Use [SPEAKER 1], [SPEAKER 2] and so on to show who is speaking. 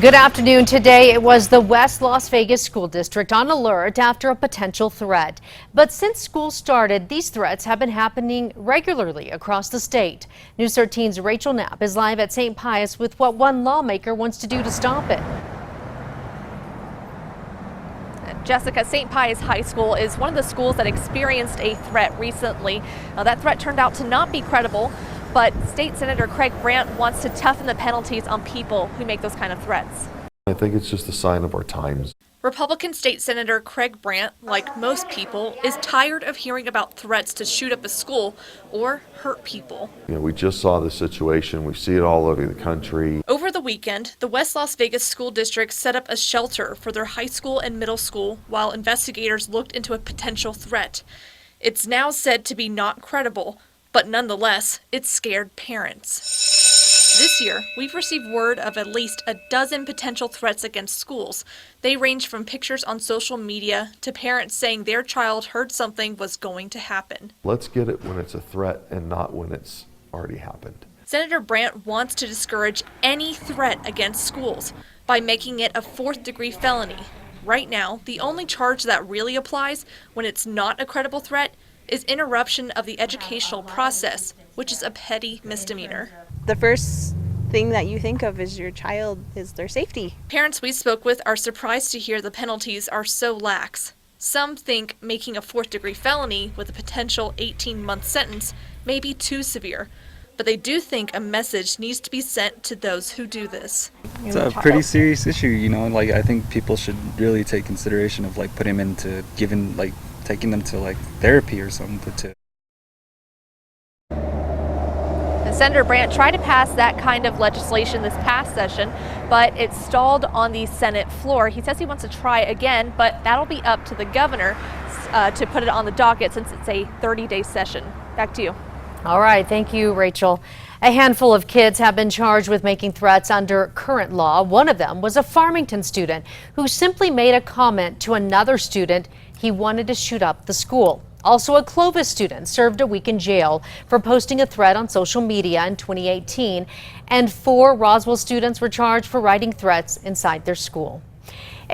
[SPEAKER 1] Good afternoon. Today it was the West Las Vegas School District on alert after a potential threat. But since school started, these threats have been happening regularly across the state. News 13's Rachel Knapp is live at St. Pius with what one lawmaker wants to do to stop it.
[SPEAKER 2] Jessica, St. Pius High School is one of the schools that experienced a threat recently. Now, that threat turned out to not be credible, but State Senator Craig Brandt wants to toughen the penalties on people who make those kind of threats.
[SPEAKER 3] I think it's just a sign of our times.
[SPEAKER 2] Republican State Senator Craig Brandt, like most people, is tired of hearing about threats to shoot up a school or hurt people.
[SPEAKER 3] We just saw this situation. We see it all over the country.
[SPEAKER 2] Over the weekend, the West Las Vegas School District set up a shelter for their high school and middle school while investigators looked into a potential threat. It's now said to be not credible, but nonetheless, it scared parents. This year, we've received word of at least a dozen potential threats against schools. They range from pictures on social media to parents saying their child heard something was going to happen.
[SPEAKER 3] Let's get it when it's a threat and not when it's already happened.
[SPEAKER 2] Senator Brandt wants to discourage any threat against schools by making it a fourth-degree felony. Right now, the only charge that really applies when it's not a credible threat is interruption of the educational process, which is a petty misdemeanor.
[SPEAKER 4] The first thing that you think of is your child is their safety.
[SPEAKER 2] Parents we spoke with are surprised to hear the penalties are so lax. Some think making a fourth-degree felony with a potential 18-month sentence may be too severe, but they do think a message needs to be sent to those who do this.
[SPEAKER 5] It's a pretty serious issue, I think people should really take consideration of putting them into taking them to therapy or something.
[SPEAKER 2] Senator Brandt tried to pass that kind of legislation this past session, but it stalled on the Senate floor. He says he wants to try again, but that'll be up to the governor to put it on the docket since it's a 30-day session. Back to you.
[SPEAKER 1] All right. Thank you, Rachel. A handful of kids have been charged with making threats under current law. One of them was a Farmington student who simply made a comment to another student he wanted to shoot up the school. Also, a Clovis student served a week in jail for posting a threat on social media in 2018, and 4 Roswell students were charged for writing threats inside their school.